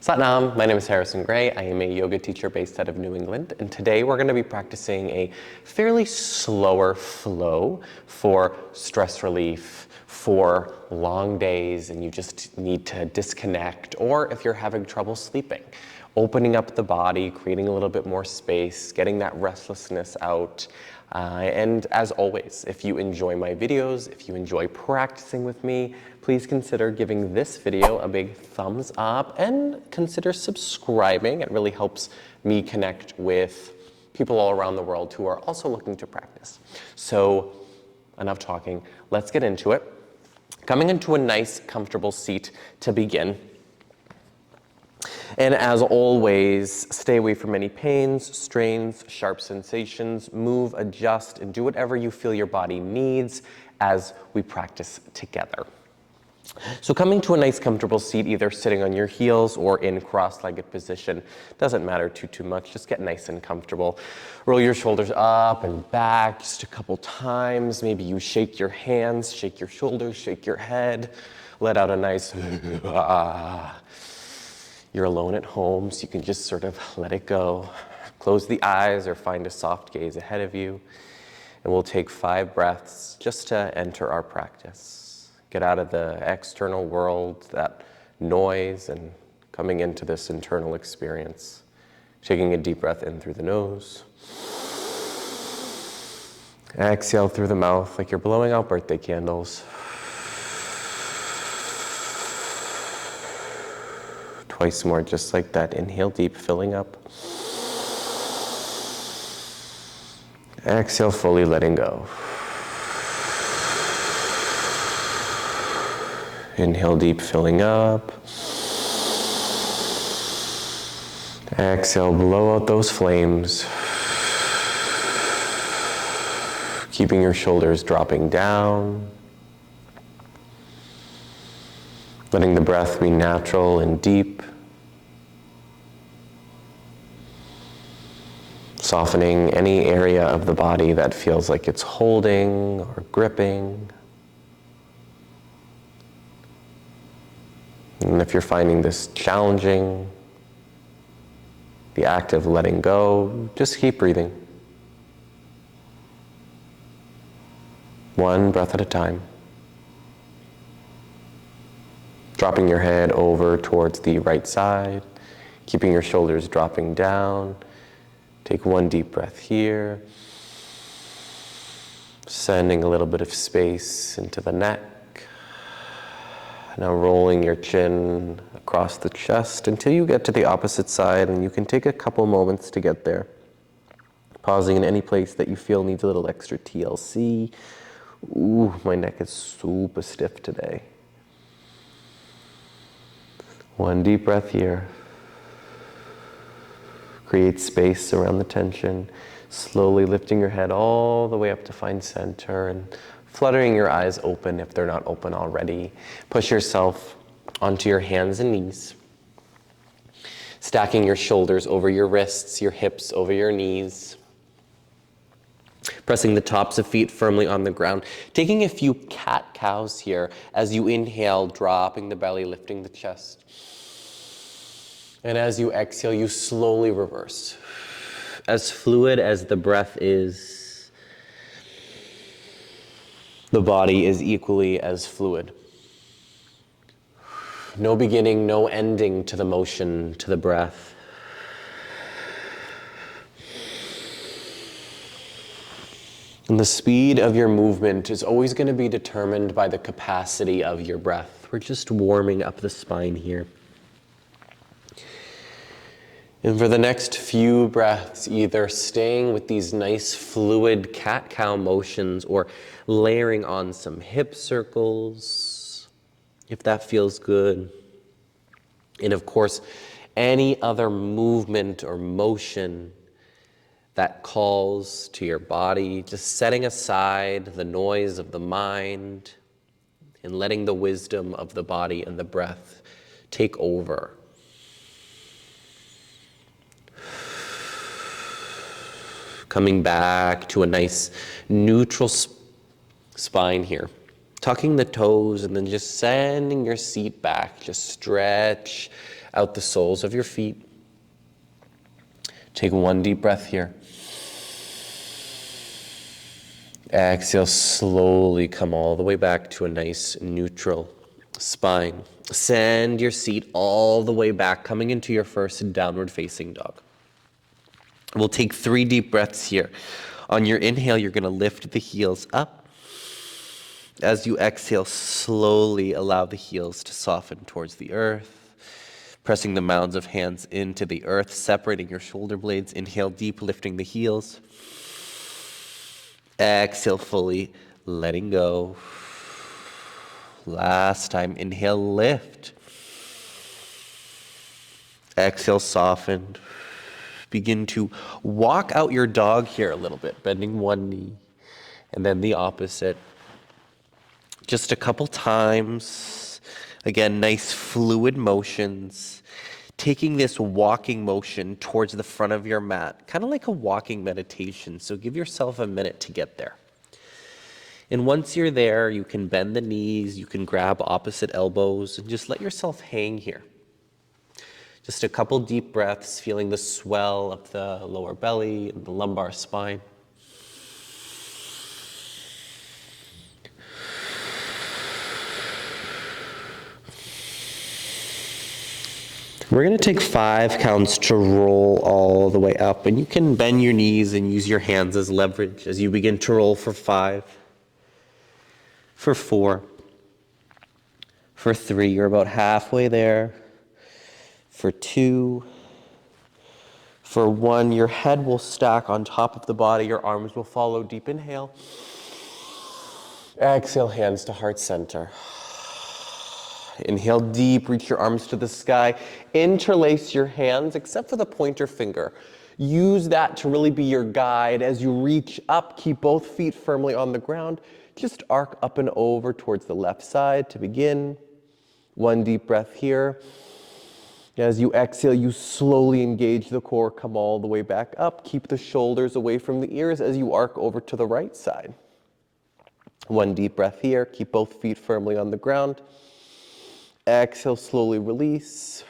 Satnam, my name is Harrison Gray. I am a yoga teacher based out of New England, and today we're going to be practicing a fairly slower flow for stress relief, for long days and you just need to disconnect, or if you're having trouble sleeping. Opening up the body, creating a little bit more space, getting that restlessness out. And as always, if you enjoy my videos, if you enjoy practicing with me, please consider giving this video a big thumbs up and consider subscribing. It really helps me connect with people all around the world who are also looking to practice. So enough talking, let's get into it. Coming into a nice, comfortable seat to begin. And as always, stay away from any pains, strains, sharp sensations. Move, adjust, and do whatever you feel your body needs as we practice together. So coming to a nice comfortable seat, either sitting on your heels or in cross-legged position, doesn't matter too much, just get nice and comfortable. Roll your shoulders up and back just a couple times. Maybe you shake your hands, shake your shoulders, shake your head, let out a nice You're alone at home, so you can just sort of let it go. Close the eyes or find a soft gaze ahead of you. And we'll take 5 breaths just to enter our practice. Get out of the external world, that noise, and coming into this internal experience. Taking a deep breath in through the nose. Exhale through the mouth like you're blowing out birthday candles. Twice more, just like that. Inhale deep, filling up. Exhale, fully letting go. Inhale deep, filling up. Exhale, blow out those flames. Keeping your shoulders dropping down. Letting the breath be natural and deep. Softening any area of the body that feels like it's holding or gripping. And if you're finding this challenging, the act of letting go, just keep breathing. One breath at a time. Dropping your head over towards the right side, keeping your shoulders dropping down. Take one deep breath here. Sending a little bit of space into the neck. Now rolling your chin across the chest until you get to the opposite side, and you can take a couple moments to get there. Pausing in any place that you feel needs a little extra TLC. Ooh, my neck is super stiff today. One deep breath here. Create space around the tension. Slowly lifting your head all the way up to find center and fluttering your eyes open if they're not open already. Push yourself onto your hands and knees. Stacking your shoulders over your wrists, your hips over your knees. Pressing the tops of feet firmly on the ground. Taking a few cat-cows here as you inhale, dropping the belly, lifting the chest. And as you exhale, you slowly reverse. As fluid as the breath is, the body is equally as fluid. No beginning, no ending to the motion, to the breath. And the speed of your movement is always going to be determined by the capacity of your breath. We're just warming up the spine here. And for the next few breaths, either staying with these nice fluid cat-cow motions or layering on some hip circles, if that feels good. And of course, any other movement or motion that calls to your body, just setting aside the noise of the mind and letting the wisdom of the body and the breath take over. Coming back to a nice neutral spine here. Tucking the toes and then just sending your seat back. Just stretch out the soles of your feet. Take one deep breath here. Exhale, slowly come all the way back to a nice neutral spine. Send your seat all the way back, coming into your first downward facing dog. We'll take 3 deep breaths here. On your inhale, you're going to lift the heels up. As you exhale, slowly allow the heels to soften towards the earth, pressing the mounds of hands into the earth, separating your shoulder blades. Inhale deep, lifting the heels. Exhale fully, letting go. Last time, inhale, lift. Exhale, soften. Begin to walk out your dog here a little bit, bending one knee and then the opposite. Just a couple times. Again, nice fluid motions. Taking this walking motion towards the front of your mat, kind of like a walking meditation. So give yourself a minute to get there. And once you're there, you can bend the knees, you can grab opposite elbows, and just let yourself hang here. Just a couple deep breaths, feeling the swell of the lower belly and the lumbar spine. We're going to take 5 counts to roll all the way up, and you can bend your knees and use your hands as leverage as you begin to roll for 5, for 4, for 3, you're about halfway there, for 2, for 1, your head will stack on top of the body, your arms will follow. Deep inhale. Exhale, hands to heart center. Inhale deep, reach your arms to the sky. Interlace your hands, except for the pointer finger. Use that to really be your guide. As you reach up, keep both feet firmly on the ground. Just arc up and over towards the left side to begin. 1 deep breath here. As you exhale, you slowly engage the core, come all the way back up. Keep the shoulders away from the ears as you arc over to the right side. 1 deep breath here. Keep both feet firmly on the ground. Exhale, slowly release.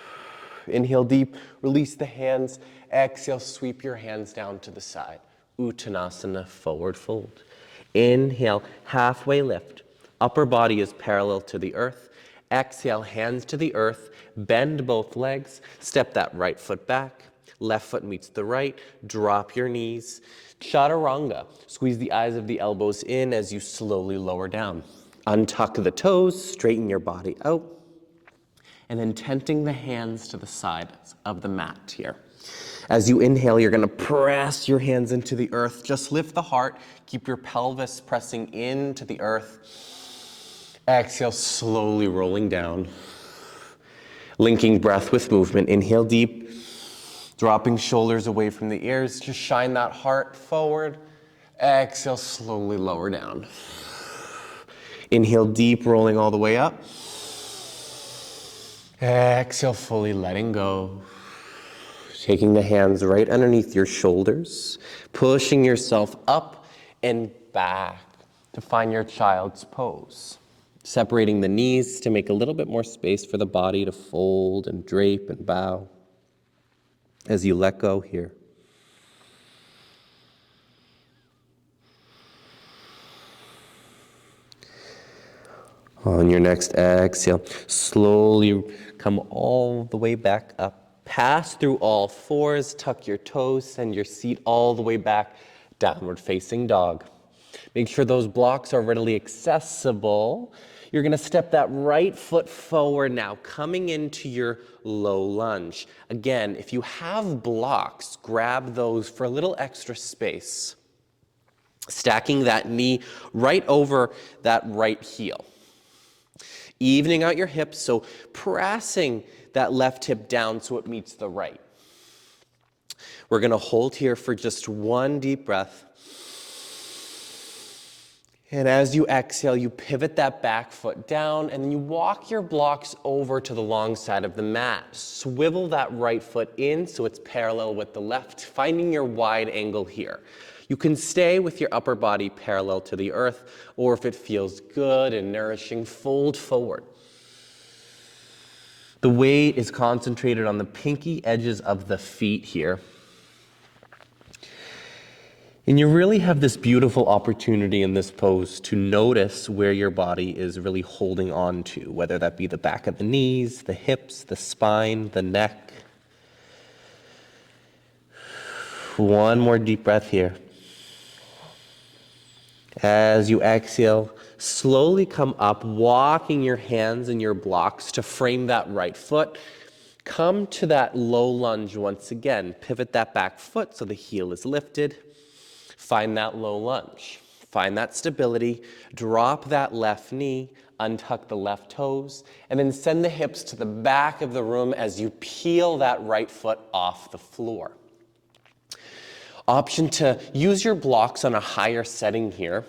Inhale deep, release the hands. Exhale, sweep your hands down to the side. Uttanasana, forward fold. Inhale, halfway lift. Upper body is parallel to the earth. Exhale, hands to the earth. Bend both legs. Step that right foot back. Left foot meets the right. Drop your knees. Chaturanga. Squeeze the eyes of the elbows in as you slowly lower down. Untuck the toes, straighten your body out. And then tenting the hands to the sides of the mat here. As you inhale, you're going to press your hands into the earth. Just lift the heart. Keep your pelvis pressing into the earth. Exhale, slowly rolling down. Linking breath with movement. Inhale deep. Dropping shoulders away from the ears. Just shine that heart forward. Exhale, slowly lower down. Inhale deep, rolling all the way up. Exhale, fully letting go. Taking the hands right underneath your shoulders, pushing yourself up and back to find your child's pose. Separating the knees to make a little bit more space for the body to fold and drape and bow as you let go here. On your next exhale, slowly come all the way back up. Pass through all fours, tuck your toes, send your seat all the way back, downward facing dog. Make sure those blocks are readily accessible. You're gonna step that right foot forward now, coming into your low lunge. Again, if you have blocks, grab those for a little extra space. Stacking that knee right over that right heel. Evening out your hips, so pressing that left hip down so it meets the right. We're going to hold here for just 1 deep breath. And as you exhale, you pivot that back foot down, and then you walk your blocks over to the long side of the mat. Swivel that right foot in so it's parallel with the left, finding your wide angle here. You can stay with your upper body parallel to the earth, or if it feels good and nourishing, fold forward. The weight is concentrated on the pinky edges of the feet here. And you really have this beautiful opportunity in this pose to notice where your body is really holding on to, whether that be the back of the knees, the hips, the spine, the neck. One more deep breath here. As you exhale, slowly come up, walking your hands and your blocks to frame that right foot. Come to that low lunge once again. Pivot that back foot so the heel is lifted. Find that low lunge. Find that stability. Drop that left knee. Untuck the left toes. And then send the hips to the back of the room as you peel that right foot off the floor. Option to use your blocks on a higher setting here.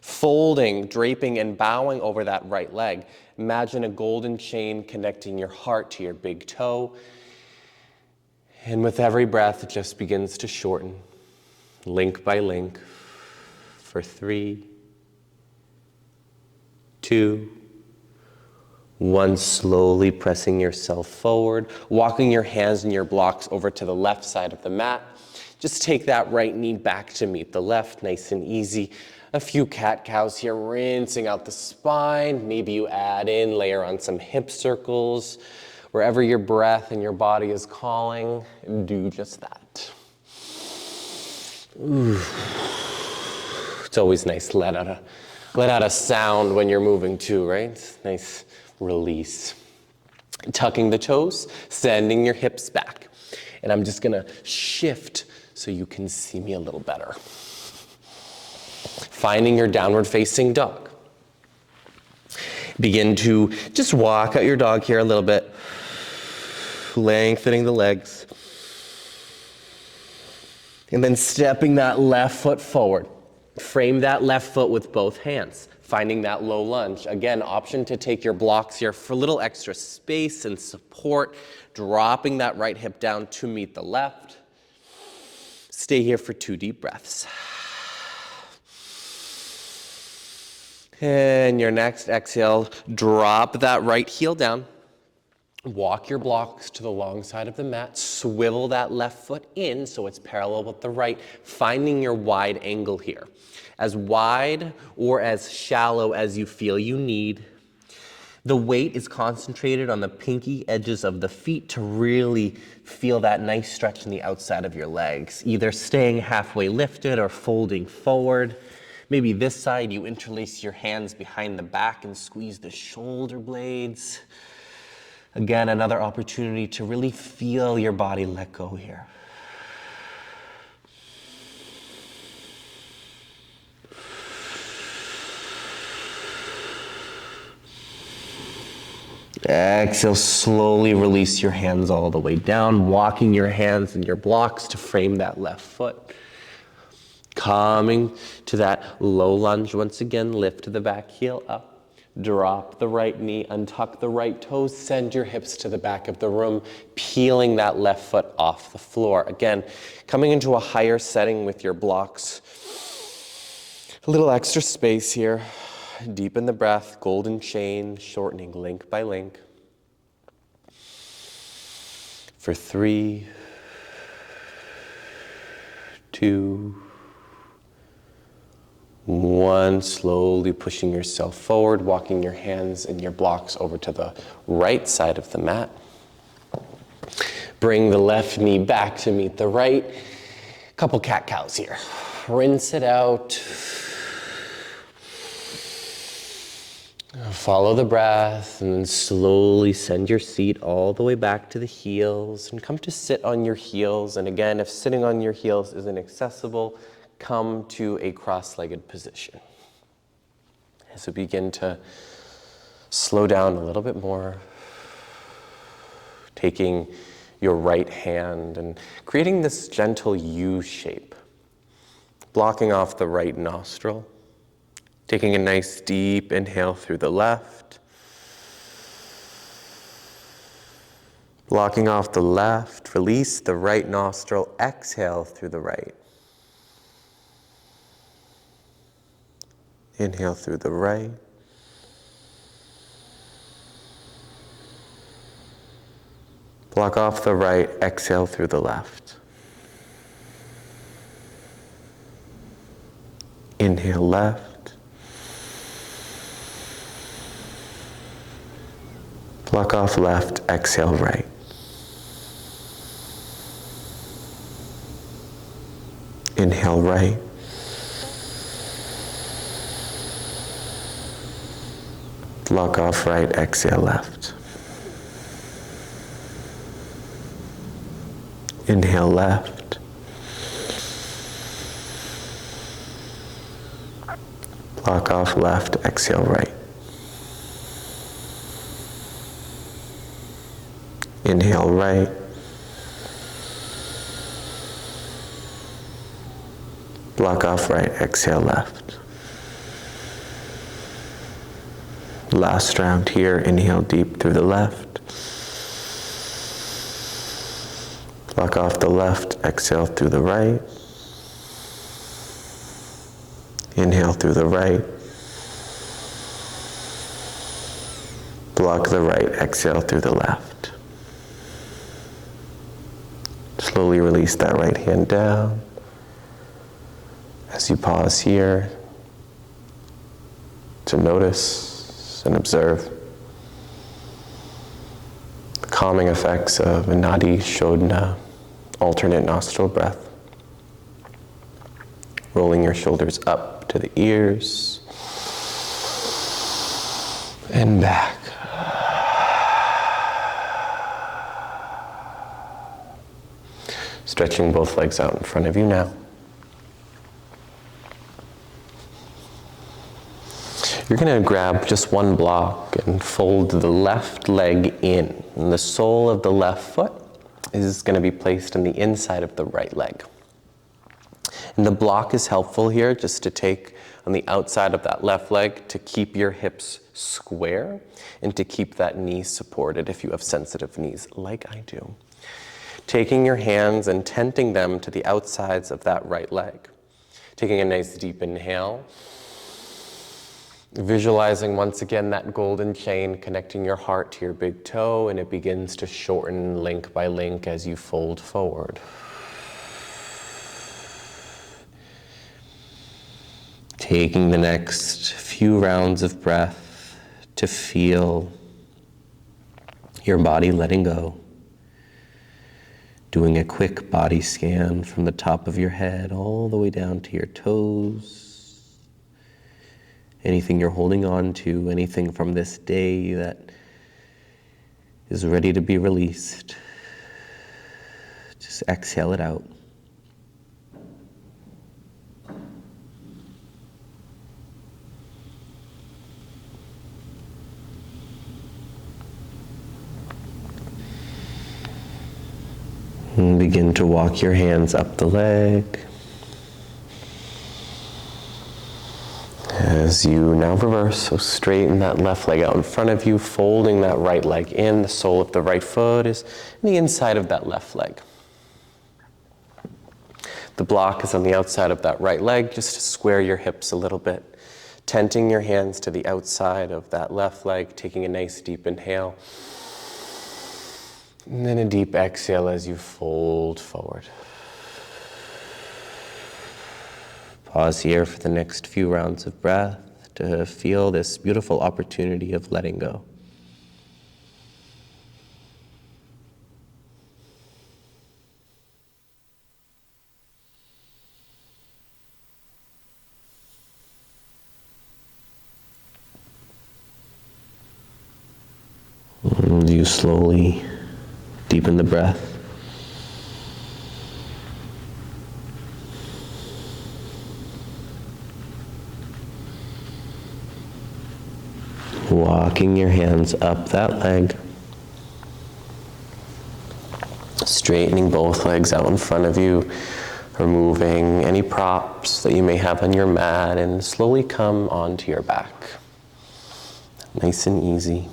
Folding, draping, and bowing over that right leg. Imagine a golden chain connecting your heart to your big toe. And with every breath, it just begins to shorten. Link by link, for 3, 2, 1, slowly pressing yourself forward, walking your hands and your blocks over to the left side of the mat. Just take that right knee back to meet the left, nice and easy. A few cat-cows here, rinsing out the spine. Maybe you add in, layer on some hip circles. Wherever your breath and your body is calling, do just that. Ooh. It's always nice to let out a sound when you're moving too, right? Nice release. Tucking the toes, sending your hips back. And I'm just gonna shift so you can see me a little better. Finding your downward facing dog. Begin to just walk out your dog here a little bit, lengthening the legs. And then stepping that left foot forward. Frame that left foot with both hands. Finding that low lunge. Again, option to take your blocks here for a little extra space and support. Dropping that right hip down to meet the left. Stay here for 2 deep breaths. And your next exhale, drop that right heel down. Walk your blocks to the long side of the mat. Swivel that left foot in so it's parallel with the right, finding your wide angle here. As wide or as shallow as you feel you need. The weight is concentrated on the pinky edges of the feet to really feel that nice stretch in the outside of your legs, either staying halfway lifted or folding forward. Maybe this side, you interlace your hands behind the back and squeeze the shoulder blades. Again, another opportunity to really feel your body let go here. Exhale, slowly release your hands all the way down, walking your hands and your blocks to frame that left foot. Coming to that low lunge once again, lift the back heel up. Drop the right knee, untuck the right toes, send your hips to the back of the room, peeling that left foot off the floor. Again, coming into a higher setting with your blocks. A little extra space here. Deepen the breath, golden chain, shortening link by link. For 3, 2, 1, slowly pushing yourself forward, walking your hands and your blocks over to the right side of the mat. Bring the left knee back to meet the right. Couple cat-cows here. Rinse it out. Follow the breath and then slowly send your seat all the way back to the heels and come to sit on your heels. And again, if sitting on your heels isn't accessible, come to a cross-legged position. As we begin to slow down a little bit more, taking your right hand and creating this gentle U shape, blocking off the right nostril, taking a nice deep inhale through the left, blocking off the left, release the right nostril, exhale through the right. Inhale through the right. Block off the right, exhale through the left. Inhale left. Block off left, exhale right. Inhale right. Block off right, exhale left. Inhale left. Block off left, exhale right. Inhale right. Block off right, exhale left. Last round here, inhale deep through the left. Block off the left, exhale through the right. Inhale through the right. Block the right, exhale through the left. Slowly release that right hand down. As you pause here to notice and observe the calming effects of a Nadi Shodhana, alternate nostril breath. Rolling your shoulders up to the ears and back. Stretching both legs out in front of you now. You're going to grab just one block and fold the left leg in. And the sole of the left foot is going to be placed on the inside of the right leg. And the block is helpful here just to take on the outside of that left leg to keep your hips square and to keep that knee supported if you have sensitive knees like I do. Taking your hands and tenting them to the outsides of that right leg. Taking a nice deep inhale. Visualizing once again that golden chain connecting your heart to your big toe, and it begins to shorten link by link as you fold forward. Taking the next few rounds of breath to feel your body letting go. Doing a quick body scan from the top of your head all the way down to your toes. Anything you're holding on to, anything from this day that is ready to be released. Just exhale it out. And begin to walk your hands up the leg. As you now reverse, so straighten that left leg out in front of you, folding that right leg in. The sole of the right foot is in the inside of that left leg. The block is on the outside of that right leg, just to square your hips a little bit. Tenting your hands to the outside of that left leg, taking a nice deep inhale. And then a deep exhale as you fold forward. Pause here for the next few rounds of breath to feel this beautiful opportunity of letting go. And you slowly deepen the breath. Walking your hands up that leg. Straightening both legs out in front of you. Removing any props that you may have on your mat and slowly come onto your back. Nice and easy.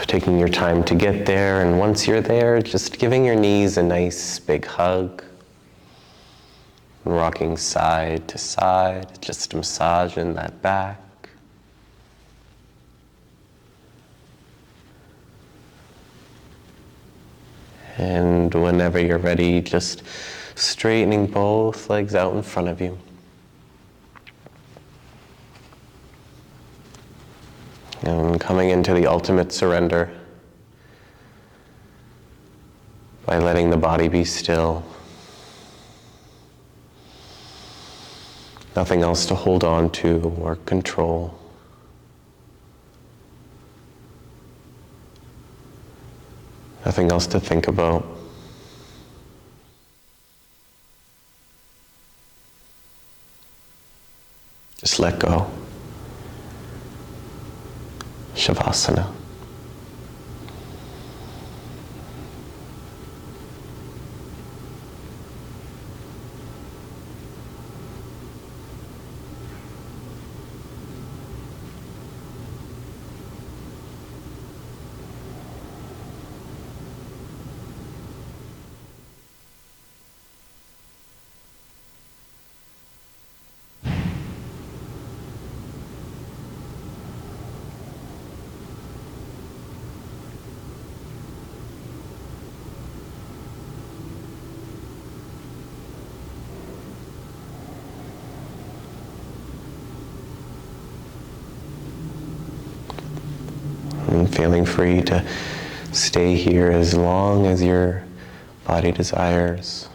Taking your time to get there, and once you're there, just giving your knees a nice big hug. Rocking side to side, just massaging that back. And whenever you're ready, just straightening both legs out in front of you. And coming into the ultimate surrender by letting the body be still. Nothing else to hold on to or control. Nothing else to think about. Just let go. Shavasana. And feeling free to stay here as long as your body desires.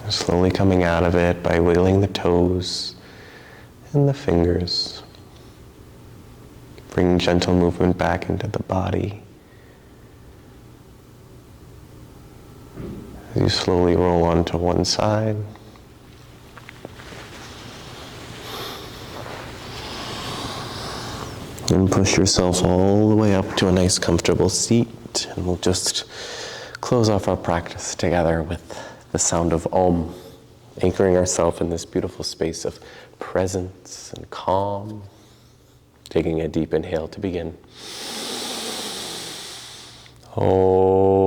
Slowly coming out of it by wiggling the toes and the fingers. Bringing gentle movement back into the body. As you slowly roll onto one side. And push yourself all the way up to a nice comfortable seat. And we'll just close off our practice together with the sound of Om, anchoring ourselves in this beautiful space of presence and calm. Taking a deep inhale to begin. Om.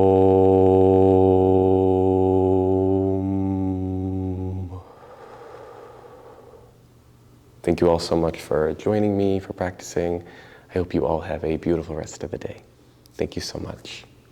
Thank you all so much for joining me, for practicing. I hope you all have a beautiful rest of the day. Thank you so much.